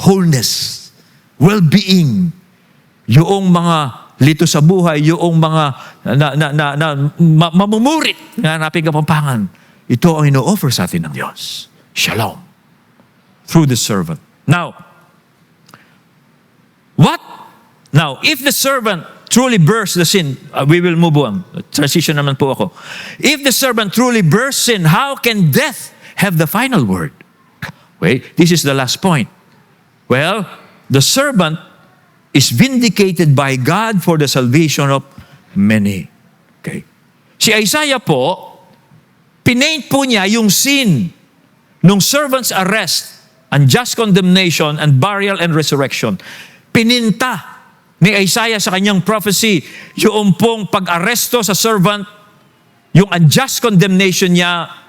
Wholeness, well-being, yung mga lito sa buhay, yung mga mamumurit na hanapin kapampangan. Ito ang ino-offer sa atin ng Diyos. Shalom. Through the servant. Now, what? Now, if the servant truly bears the sin, we will move on. Transition naman po ako. If the servant truly bears sin, how can death have the final word? Wait, this is the last point. Well, the servant is vindicated by God for the salvation of many. Okay. Si Isaiah po, pinaint po niya yung sin nung servant's arrest, unjust condemnation, and burial and resurrection. Pininta ni Isaiah sa kanyang prophecy yung pong pag-aresto sa servant, yung unjust condemnation niya,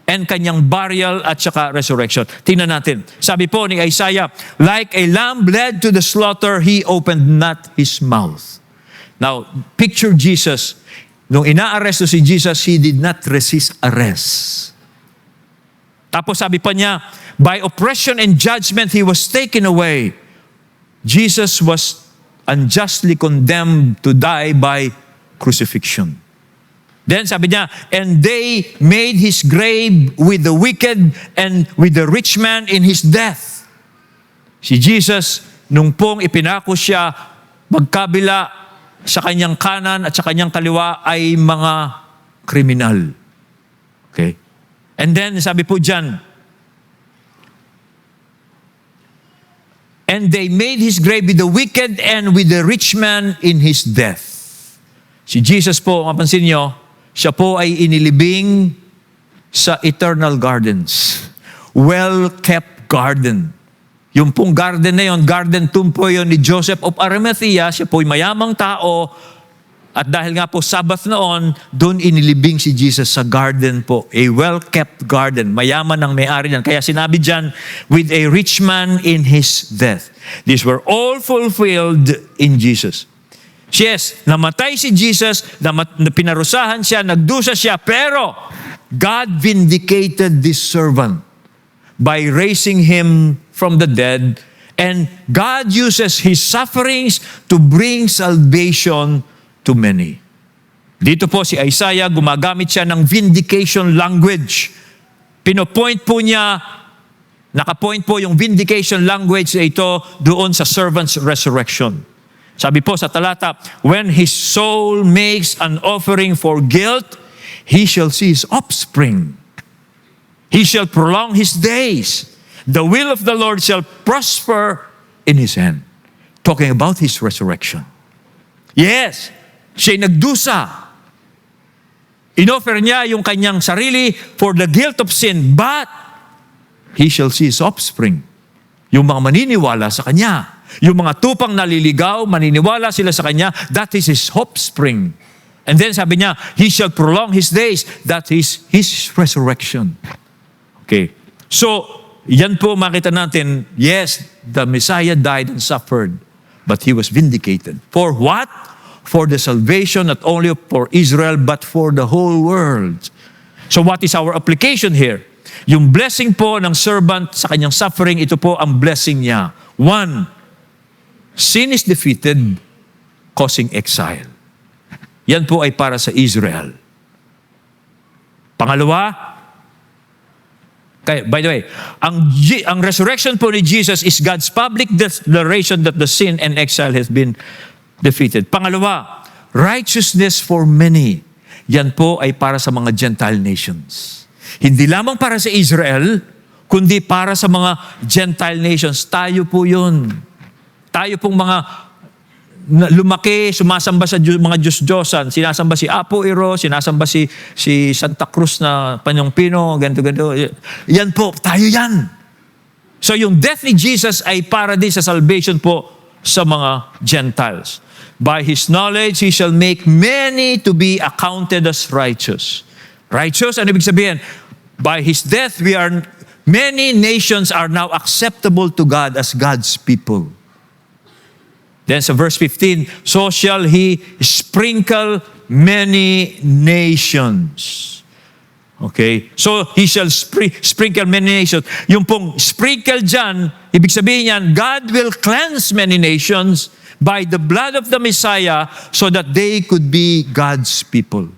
and kanyang burial at saka resurrection. Tingnan natin. Sabi po ni Isaiah, like a lamb led to the slaughter, he opened not his mouth. Now, picture Jesus. Nung inaaresto si Jesus, he did not resist arrest. Tapos sabi pa niya, by oppression and judgment, he was taken away. Jesus was unjustly condemned to die by crucifixion. Then sabi niya, and they made his grave with the wicked and with the rich man in his death. Si Jesus, nung pong ipinako siya, magkabila sa kanyang kanan at sa kanyang kaliwa ay mga kriminal. Okay? And then sabi po dyan, and they made his grave with the wicked and with the rich man in his death. Si Jesus po, mapansin nyo, siya po ay inilibing sa eternal gardens. Well-kept garden. Yung pong garden na yon, garden tomb po yun ni Joseph of Arimathea. Siya po ay mayamang tao. At dahil nga po Sabbath noon, doon inilibing si Jesus sa garden po. A well-kept garden. Mayaman ang may-ari niyan. Kaya sinabi dyan, with a rich man in his death. These were all fulfilled in Jesus. Yes, namatay si Jesus, pinarusahan siya, nagdusa siya, pero God vindicated this servant by raising him from the dead, and God uses his sufferings to bring salvation to many. Dito po si Isaiah, gumagamit siya ng vindication language. Pinopoint po niya, nakapoint po yung vindication language na ito doon sa servant's resurrection. Sabi po sa talata, when his soul makes an offering for guilt, he shall see his offspring. He shall prolong his days. The will of the Lord shall prosper in his hand. Talking about his resurrection. Yes, siya'y nagdusa. Inoffer niya yung kanyang sarili for the guilt of sin, but he shall see his offspring. Yung mga maniniwala sa kanya. Yung mga tupang naliligaw, maniniwala sila sa kanya, that is his offspring. And then sabi niya, he shall prolong his days, that is his resurrection. Okay. So, yan po makita natin, yes, the Messiah died and suffered, but he was vindicated. For what? For the salvation not only for Israel, but for the whole world. So what is our application here? Yung blessing po ng servant sa kanyang suffering, ito po ang blessing niya. One, sin is defeated, causing exile. Yan po ay para sa Israel. Pangalawa, by the way, ang resurrection po ni Jesus is God's public declaration that the sin and exile has been defeated. Pangalawa, righteousness for many. yan po ay para sa mga Gentile nations. Hindi lamang para sa Israel, kundi para sa mga Gentile nations. Tayo po yun. Tayo pong mga lumaki, sumasamba sa mga Diyos-Diyosan. Sinasamba si Apo Iro, sinasamba si Santa Cruz na Panyong Pino, ganito. Yan po, tayo yan. So yung death ni Jesus ay para din sa salvation po sa mga Gentiles. By His knowledge, He shall make many to be accounted as righteous. Righteous, ano ibig sabihin? By His death, many nations are now acceptable to God as God's people. Then sa verse 15, so shall He sprinkle many nations. Okay? So He shall sprinkle many nations. Yung pong sprinkle dyan, ibig sabihin yan, God will cleanse many nations by the blood of the Messiah so that they could be God's people.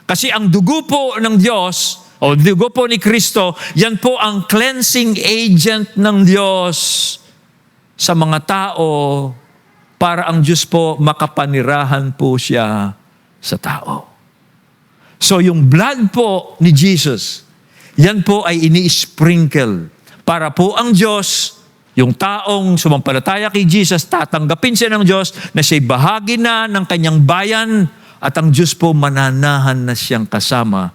Kasi ang dugo po ng Diyos, o dugo po ni Kristo, yan po ang cleansing agent ng Diyos sa mga tao para ang Diyos po makapanirahan po siya sa tao. So yung blood po ni Jesus, yan po ay ini-sprinkle para po ang Diyos, yung taong sumampalataya kay Jesus, tatanggapin siya ng Diyos na siya'y bahagi na ng kanyang bayan at ang Diyos po mananahan na siyang kasama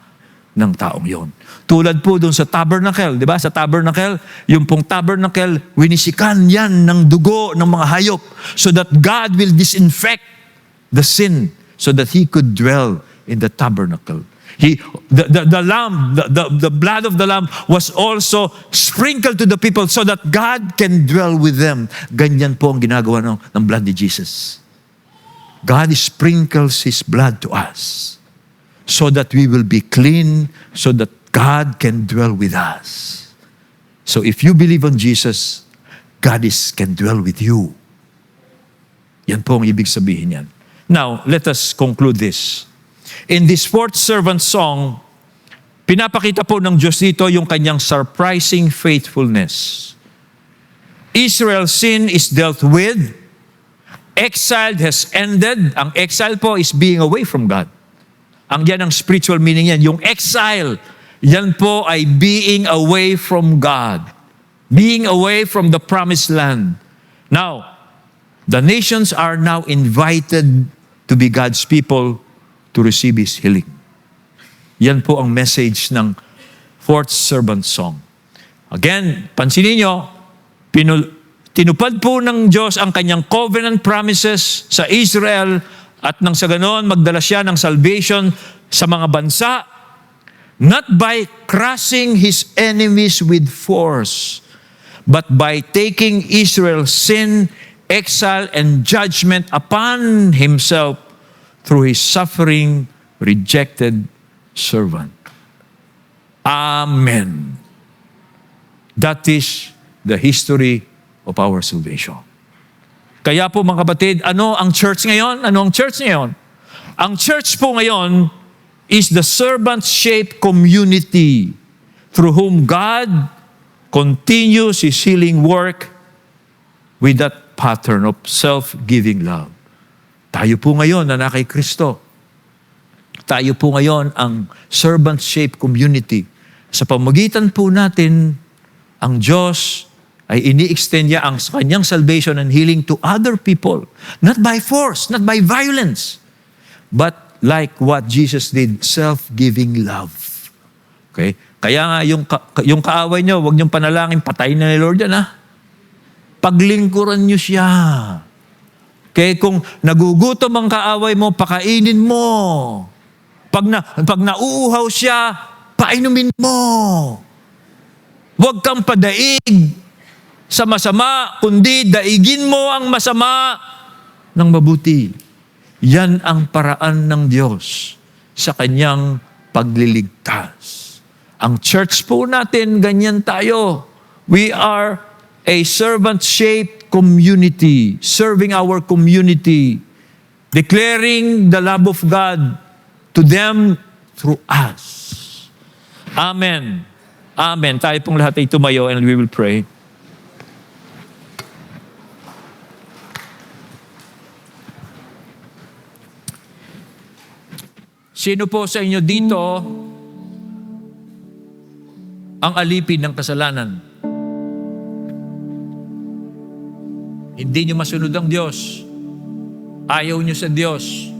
ng taong yon. Tulad po doon sa tabernacle, di ba? Sa tabernacle, yung pong tabernacle, winisikan yan ng dugo ng mga hayop so that God will disinfect the sin so that He could dwell in the tabernacle. The lamb, the blood of the lamb was also sprinkled to the people so that God can dwell with them. Ganyan po ang ginagawa ng blood ni Jesus. God sprinkles His blood to us so that we will be clean, so that God can dwell with us. So if you believe on Jesus, God can dwell with you. Yan po ang ibig sabihin yan. Now, let us conclude this. In this fourth servant song, pinapakita po ng Diyos dito yung kanyang surprising faithfulness. Israel's sin is dealt with. Exile has ended. Ang exile po is being away from God. Ang yan ang spiritual meaning yan. Yung exile, yan po ay being away from God. Being away from the promised land. Now, the nations are now invited to be God's people to receive His healing. Yan po ang message ng fourth servant song. Again, pansinin nyo, tinupad po ng Diyos ang kanyang covenant promises sa Israel at nang sa ganon, magdala siya ng salvation sa mga bansa, not by crushing His enemies with force, but by taking Israel's sin, exile, and judgment upon Himself through His suffering, rejected servant. Amen. That is the history of our salvation. Kaya po mga kapatid, ano ang church ngayon? Ano ang church ngayon? Ang church po ngayon is the servant-shaped community through whom God continues His healing work with that pattern of self-giving love. Tayo po ngayon na kay Kristo. Tayo po ngayon ang servant-shaped community. Sa pamagitan po natin, ang Diyos ay ini-extend niya ang kanyang salvation and healing to other people. Not by force, not by violence, but like what Jesus did, self-giving love. Okay? Kaya nga yung kaaway nyo, huwag niyong panalangin, patayin na ni Lord yan, ha? Paglingkuran niyo siya. Okay? Kung nagugutom ang kaaway mo, pakainin mo. Pag nauuhaw siya, painumin mo. Huwag kang padaig sa masama, kundi daigin mo ang masama ng mabuti. Yan ang paraan ng Diyos sa kanyang pagliligtas. Ang church po natin, ganyan tayo. We are a servant-shaped community, serving our community, declaring the love of God to them through us. Amen. Amen. Tayo pong lahat ay tumayo and we will pray. Sino po sa inyo dito ang alipin ng kasalanan? Hindi nyo masunod ang Diyos. Ayaw nyo sa Diyos.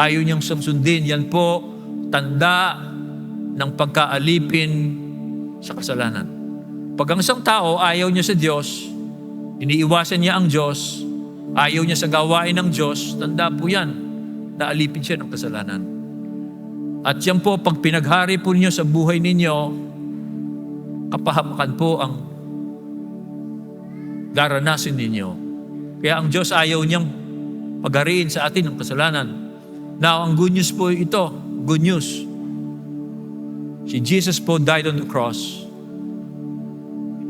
Ayaw niyang sundin. Yan po, tanda ng pagkaalipin sa kasalanan. Pag ang isang tao ayaw niya sa Diyos, iniiwasan niya ang Diyos, ayaw niya sa gawain ng Diyos, tanda po yan, naalipin siya ng kasalanan. At yan po, pag pinaghari po niyo sa buhay ninyo, kapahamakan po ang daranasin ninyo. Kaya ang Diyos ayaw niyang paghariin sa atin ng kasalanan. Now, ang good news po ito, good news. Si Jesus po died on the cross.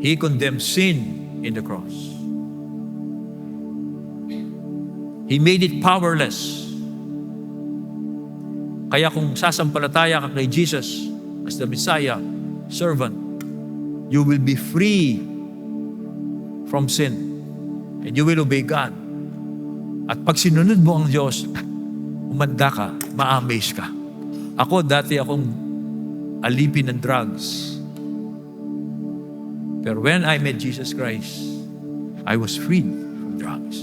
He condemned sin in the cross. He made it powerless. Kaya kung sasampalataya ka kay Jesus as the Messiah, servant, you will be free from sin and you will obey God. At pag sinunod mo ang Diyos, umanda ka, ma-amaze ka. Ako, dati akong alipin ng drugs. Pero when I met Jesus Christ, I was freed from drugs.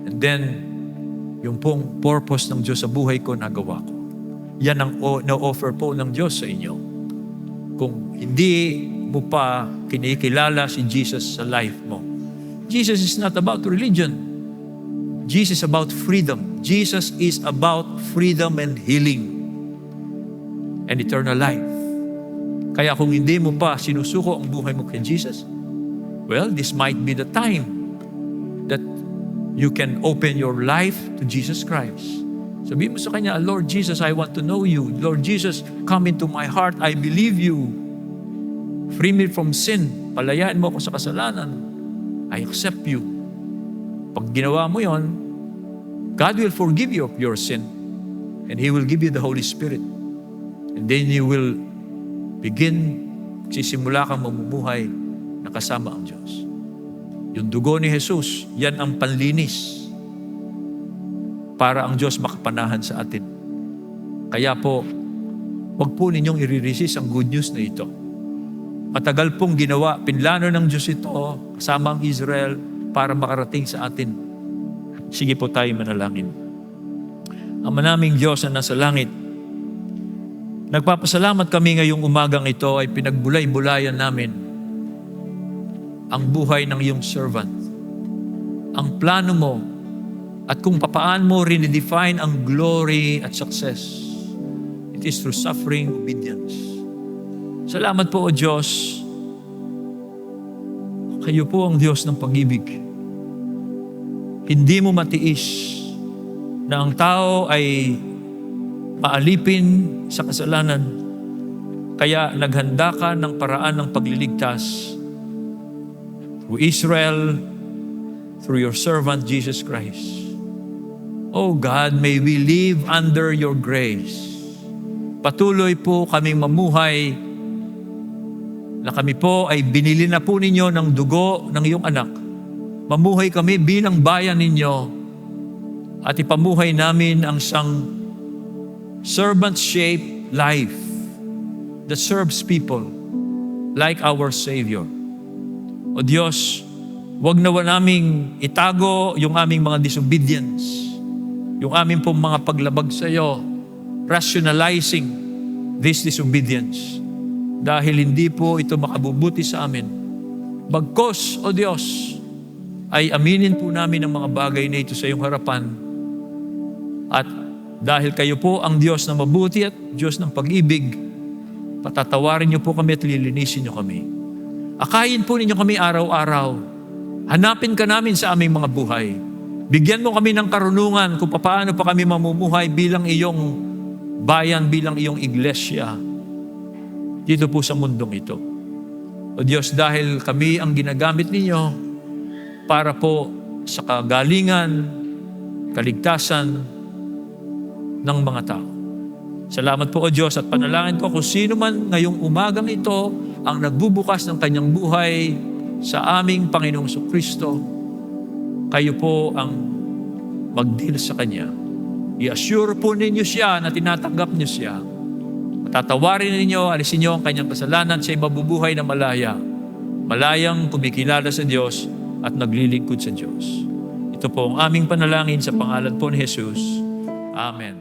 And then, yung pong purpose ng Diyos sa buhay ko, nagawa ko. Yan ang na-offer po ng Diyos sa inyo. Kung hindi mo pa kinikilala si Jesus sa life mo. Jesus is not about religion. Jesus is about freedom. Jesus is about freedom and healing and eternal life. Kaya kung hindi mo pa sinusuko ang buhay mo kay Jesus, well, this might be the time that you can open your life to Jesus Christ. Sabihin mo sa Kanya, Lord Jesus, I want to know you. Lord Jesus, come into my heart. I believe you. Free me from sin. Palayain mo ako sa kasalanan. I accept you. Pag ginawa mo yon, God will forgive you of your sin and He will give you the Holy Spirit. And then you will begin, sisimula kang mamumuhay na kasama ang Diyos. Yung dugo ni Jesus, yan ang panlinis para ang Diyos makapanahan sa atin. Kaya po, wag po ninyong i-resist ang good news na ito. Matagal pong ginawa, pinlano ng Diyos ito, kasama ang Israel, para makarating sa atin. Sige po tayo manalangin. Ama naming Diyos na nasa langit, nagpapasalamat kami ngayong umagang ito ay pinagbulay-bulayan namin ang buhay ng iyong servant. Ang plano mo at kung papaano mo rinedefine ang glory at success. It is through suffering, obedience. Salamat po, O Diyos. Kayo po ang Diyos ng pag-ibig. Hindi mo matiis na ang tao ay maalipin sa kasalanan. Kaya naghanda ka ng paraan ng pagliligtas through Israel, through your servant Jesus Christ. Oh God, may we live under your grace. Patuloy po kaming mamuhay na kami po ay binili na po ninyo ng dugo ng iyong anak. Mamuhay kami bilang bayan ninyo at ipamuhay namin ang isang servant-shaped life that serves people like our Savior. O Diyos, wag na naming itago yung aming mga disobedience, yung aming pong mga paglabag sa iyo, rationalizing this disobedience. Dahil hindi po ito makabubuti sa amin. Bagkos, O Diyos, ay aminin po namin ang mga bagay na ito sa iyong harapan. At dahil kayo po ang Diyos na mabuti at Diyos ng pag-ibig, patatawarin niyo po kami at lilinisin niyo kami. Akayin po ninyo kami araw-araw. Hanapin ka namin sa aming mga buhay. Bigyan mo kami ng karunungan kung paano pa kami mamumuhay bilang iyong bayan, bilang iyong iglesia dito po sa mundong ito. O Diyos, dahil kami ang ginagamit ninyo para po sa kagalingan, kaligtasan ng mga tao. Salamat po, O Diyos, at panalangin ko kung sino man ngayong umagang ito ang nagbubukas ng kanyang buhay sa aming Panginoong Kristo, kayo po ang mag-deal sa kanya. I-assure po ninyo siya na tinatanggap niyo siya. Matatawarin ninyo, alisin niyo ang kanyang kasalanan, siya'y mabubuhay na malaya. Malayang kumikilala sa Diyos at naglilingkod sa Diyos. Ito po ang aming panalangin sa pangalan po ni Jesus. Amen.